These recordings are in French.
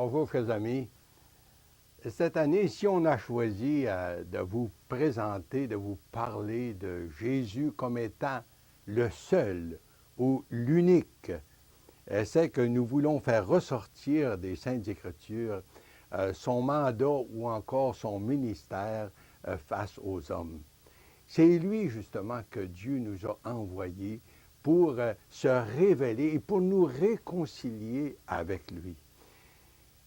Bonjour, chers amis. Cette année, si on a choisi de vous présenter, de vous parler de Jésus comme étant le seul ou l'unique, c'est que nous voulons faire ressortir des Saintes Écritures son mandat ou encore son ministère face aux hommes. C'est lui, justement, que Dieu nous a envoyé pour se révéler et pour nous réconcilier avec lui.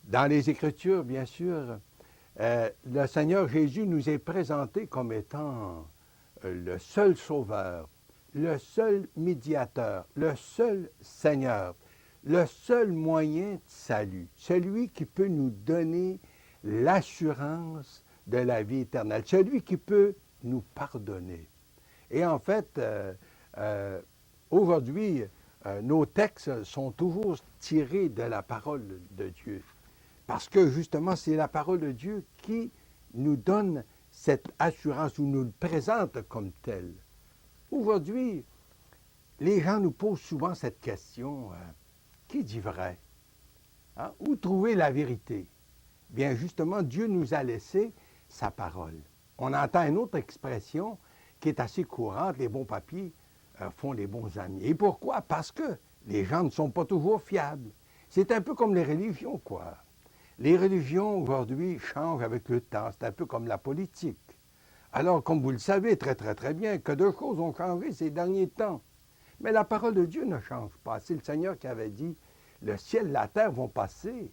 Dans les Écritures, bien sûr, le Seigneur Jésus nous est présenté comme étant le seul Sauveur, le seul médiateur, le seul Seigneur, le seul moyen de salut, celui qui peut nous donner l'assurance de la vie éternelle, celui qui peut nous pardonner. Et en fait, aujourd'hui, nos textes sont toujours tirés de la parole de Dieu. Parce que justement, c'est la parole de Dieu qui nous donne cette assurance ou nous le présente comme tel. Aujourd'hui, les gens nous posent souvent cette question, qui dit vrai? Hein? Où trouver la vérité? Bien justement, Dieu nous a laissé sa parole. On entend une autre expression qui est assez courante, les bons papiers font les bons amis. Et pourquoi? Parce que les gens ne sont pas toujours fiables. C'est un peu comme les religions, quoi. Les religions, aujourd'hui, changent avec le temps. C'est un peu comme la politique. Alors, comme vous le savez très bien, que deux choses ont changé ces derniers temps. Mais la parole de Dieu ne change pas. C'est le Seigneur qui avait dit, le ciel et la terre vont passer,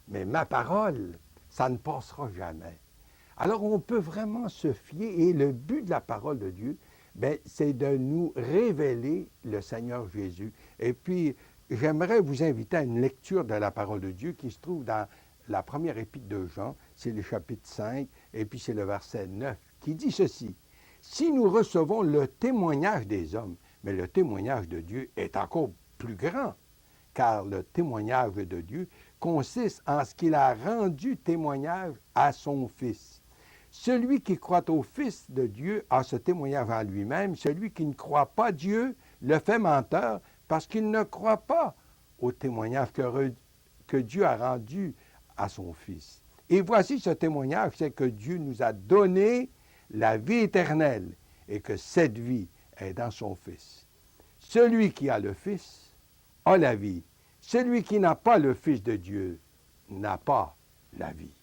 mais ma parole, ça ne passera jamais. Alors, on peut vraiment se fier, et le but de la parole de Dieu, bien, c'est de nous révéler le Seigneur Jésus. Et puis, j'aimerais vous inviter à une lecture de la parole de Dieu qui se trouve dans la première épître de Jean, c'est le chapitre 5, et puis c'est le verset 9, qui dit ceci. « Si nous recevons le témoignage des hommes, mais le témoignage de Dieu est encore plus grand, car le témoignage de Dieu consiste en ce qu'il a rendu témoignage à son Fils. Celui qui croit au Fils de Dieu a ce témoignage en lui-même. Celui qui ne croit pas Dieu le fait menteur parce qu'il ne croit pas au témoignage que Dieu a rendu à son Fils. Et voici ce témoignage, c'est que Dieu nous a donné la vie éternelle et que cette vie est dans son Fils. Celui qui a le Fils a la vie. Celui qui n'a pas le Fils de Dieu n'a pas la vie. »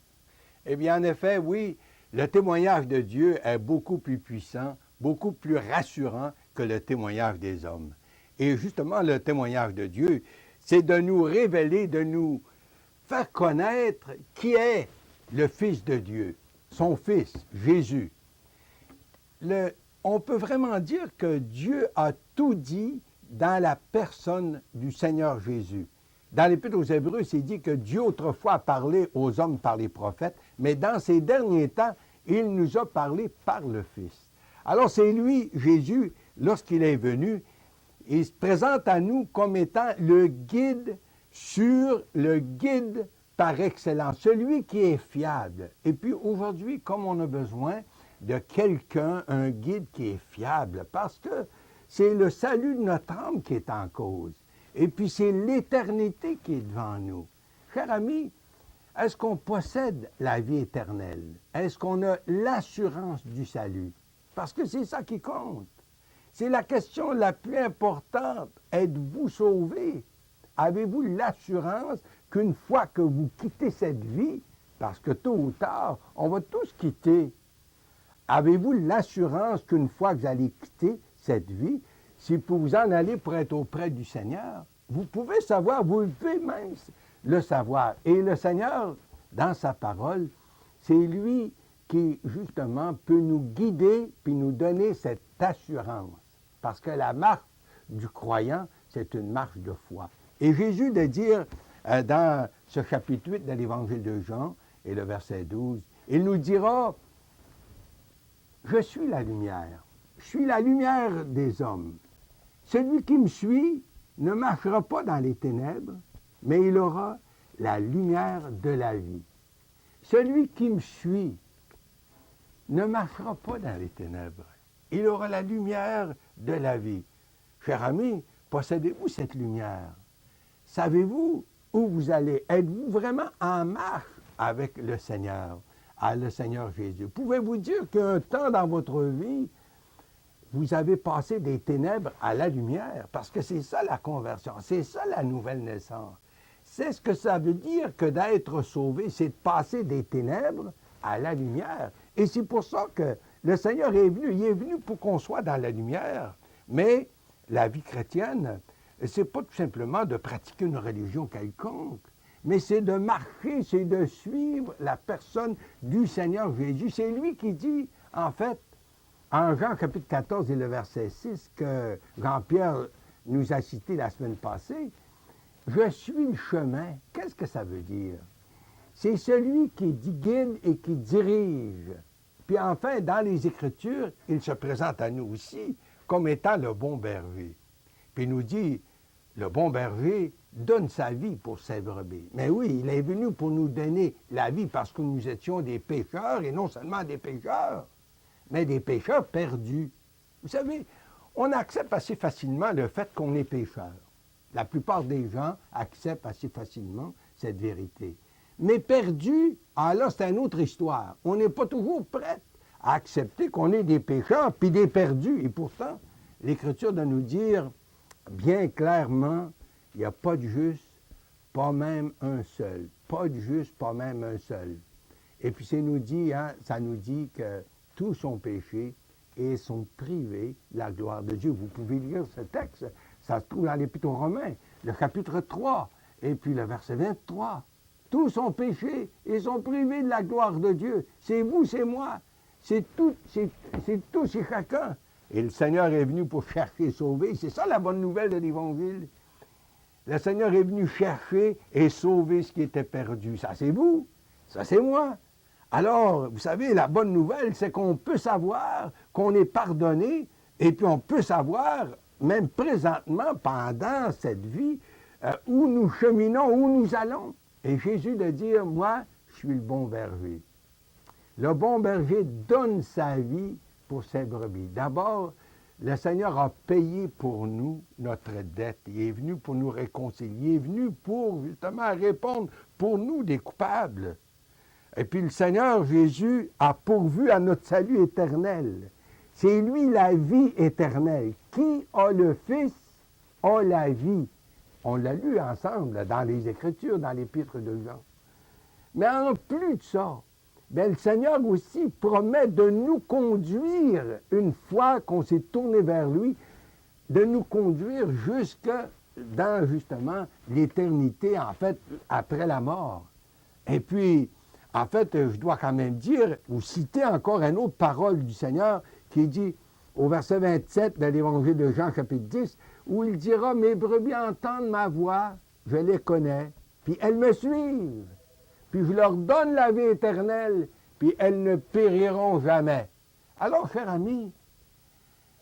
Eh bien, en effet, oui, le témoignage de Dieu est beaucoup plus puissant, beaucoup plus rassurant que le témoignage des hommes. Et justement, le témoignage de Dieu, c'est de nous révéler, de nous faire connaître qui est le Fils de Dieu, son Fils, Jésus. On peut vraiment dire que Dieu a tout dit dans la personne du Seigneur Jésus. Dans l'Épître aux Hébreux, c'est dit que Dieu autrefois a parlé aux hommes par les prophètes, mais dans ces derniers temps, il nous a parlé par le Fils. Alors c'est lui, Jésus, lorsqu'il est venu, il se présente à nous comme étant le guide sûr, le guide par excellence, celui qui est fiable. Et puis aujourd'hui, comme on a besoin de quelqu'un, un guide qui est fiable, parce que c'est le salut de notre âme qui est en cause. Et puis c'est l'éternité qui est devant nous. Chers amis, est-ce qu'on possède la vie éternelle? Est-ce qu'on a l'assurance du salut? Parce que c'est ça qui compte. C'est la question la plus importante. Êtes-vous sauvé? Avez-vous l'assurance qu'une fois que vous quittez cette vie, parce que tôt ou tard, on va tous quitter, avez-vous l'assurance qu'une fois que vous allez quitter cette vie, si vous en allez pour être auprès du Seigneur, vous pouvez savoir, vous pouvez même le savoir. Et le Seigneur, dans sa parole, c'est lui qui, justement, peut nous guider puis nous donner cette assurance. Parce que la marche du croyant, c'est une marche de foi. Et Jésus de dire, dans ce chapitre 8 de l'Évangile de Jean, et le verset 12, il nous dira, « Je suis la lumière. Je suis la lumière des hommes. Celui qui me suit ne marchera pas dans les ténèbres, mais il aura la lumière de la vie. Celui qui me suit ne marchera pas dans les ténèbres. Il aura la lumière de la vie. » Chers amis, possédez-vous cette lumière? Savez-vous où vous allez? Êtes-vous vraiment en marche avec le Seigneur, le Seigneur Jésus? Pouvez-vous dire qu'un temps dans votre vie, vous avez passé des ténèbres à la lumière? Parce que c'est ça la conversion, c'est ça la nouvelle naissance. C'est ce que ça veut dire que d'être sauvé, c'est de passer des ténèbres à la lumière. Et c'est pour ça que le Seigneur est venu. Il est venu pour qu'on soit dans la lumière. Mais la vie chrétienne, c'est pas tout simplement de pratiquer une religion quelconque, mais c'est de marcher, c'est de suivre la personne du Seigneur Jésus. C'est lui qui dit, en fait, en Jean chapitre 14 et le verset 6, que Jean-Pierre nous a cité la semaine passée, « Je suis le chemin ». Qu'est-ce que ça veut dire? C'est celui qui guide et qui dirige. Puis enfin, dans les Écritures, il se présente à nous aussi comme étant le bon berger. Puis il nous dit, le bon berger donne sa vie pour ses brebis. Mais oui, il est venu pour nous donner la vie parce que nous étions des pécheurs, et non seulement des pécheurs, mais des pécheurs perdus. Vous savez, on accepte assez facilement le fait qu'on est pécheur. La plupart des gens acceptent assez facilement cette vérité. Mais perdu, là, c'est une autre histoire. On n'est pas toujours prêt à accepter qu'on est des pécheurs puis des perdus. Et pourtant, l'Écriture doit nous dire bien clairement, il n'y a pas de juste, pas même un seul. Pas de juste, pas même un seul. Et puis ça nous dit que tous sont péchés et sont privés de la gloire de Dieu. Vous pouvez lire ce texte, ça se trouve dans l'Épître aux Romains, le chapitre 3, et puis le verset 23. Tous sont péchés et sont privés de la gloire de Dieu. C'est vous, c'est moi. C'est tous et chacun. Et le Seigneur est venu pour chercher et sauver. C'est ça la bonne nouvelle de l'Évangile. Le Seigneur est venu chercher et sauver ce qui était perdu. Ça, c'est vous. Ça, c'est moi. Alors, vous savez, la bonne nouvelle, c'est qu'on peut savoir qu'on est pardonné, et puis on peut savoir, même présentement, pendant cette vie, où nous cheminons, où nous allons. Et Jésus de dire, moi, je suis le bon berger. Le bon berger donne sa vie pour ses brebis. D'abord, le Seigneur a payé pour nous notre dette. Il est venu pour nous réconcilier. Il est venu pour, justement, répondre pour nous, des coupables. Et puis le Seigneur Jésus a pourvu à notre salut éternel. C'est lui la vie éternelle. Qui a le Fils a la vie. On l'a lu ensemble dans les Écritures, dans l'Épître de Jean. Mais en plus de ça, bien, le Seigneur aussi promet de nous conduire, une fois qu'on s'est tourné vers lui, de nous conduire jusque dans, justement, l'éternité, en fait, après la mort. Et puis, en fait, je dois quand même dire, ou citer encore une autre parole du Seigneur qui dit, au verset 27 de l'Évangile de Jean, chapitre 10, où il dira, « Mes brebis entendent ma voix, je les connais, puis elles me suivent. Puis je leur donne la vie éternelle, puis elles ne périront jamais. » Alors, chers amis,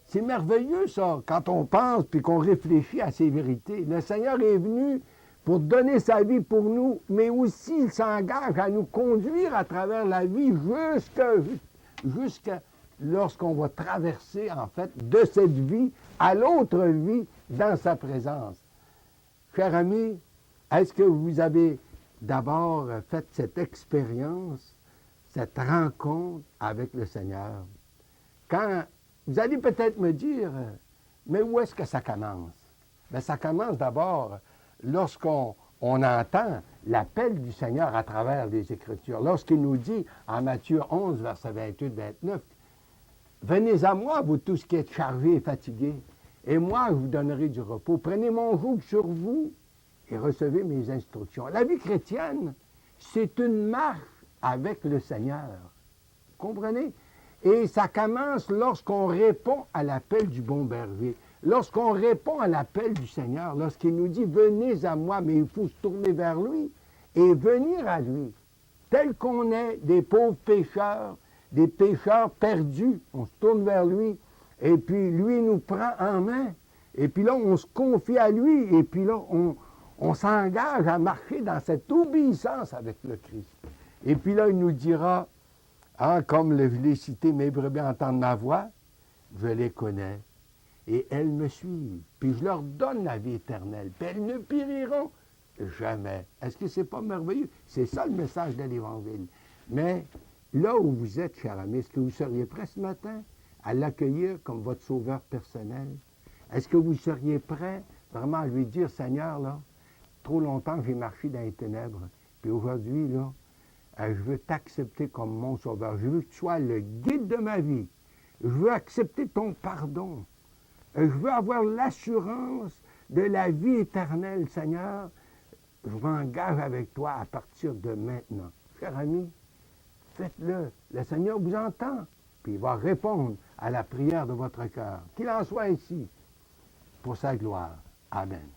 c'est merveilleux ça, quand on pense puis qu'on réfléchit à ces vérités. Le Seigneur est venu pour donner sa vie pour nous, mais aussi il s'engage à nous conduire à travers la vie jusqu'à lorsqu'on va traverser, en fait, de cette vie à l'autre vie dans sa présence. Chers amis, est-ce que vous avez d'abord fait cette expérience, cette rencontre avec le Seigneur? Quand vous allez peut-être me dire, mais où est-ce que ça commence? Bien, ça commence d'abord lorsqu'on entend l'appel du Seigneur à travers les Écritures. Lorsqu'il nous dit en Matthieu 11, verset 28-29, « Venez à moi, vous tous qui êtes chargés et fatigués, et moi je vous donnerai du repos. Prenez mon joug sur vous et recevez mes instructions. » La vie chrétienne, c'est une marche avec le Seigneur. Vous comprenez? Et ça commence lorsqu'on répond à l'appel du bon berger. Lorsqu'on répond à l'appel du Seigneur, lorsqu'il nous dit « Venez à moi », mais il faut se tourner vers lui et venir à lui. Tel qu'on est, des pauvres pécheurs, des pécheurs perdus, on se tourne vers lui et puis lui nous prend en main. Et puis là, on se confie à lui et puis là, on s'engage à marcher dans cette obéissance avec le Christ. Et puis là, il nous dira, comme je l'ai cité, « Mes brebis entendent ma voix, je les connais. Et elles me suivent, puis je leur donne la vie éternelle, puis elles ne périront Jamais. Est-ce que c'est pas merveilleux? C'est ça le message de l'Évangile. Mais là où vous êtes, cher ami, est-ce que vous seriez prêt ce matin à l'accueillir comme votre sauveur personnel? Est-ce que vous seriez prêt vraiment à lui dire, Seigneur, là, trop longtemps que j'ai marché dans les ténèbres, puis aujourd'hui, là, je veux t'accepter comme mon sauveur. Je veux que tu sois le guide de ma vie. Je veux accepter ton pardon. Je veux avoir l'assurance de la vie éternelle, Seigneur. Je m'engage avec toi à partir de maintenant. Cher ami, faites-le. Le Seigneur vous entend, puis il va répondre à la prière de votre cœur. Qu'il en soit ainsi, pour sa gloire. Amen.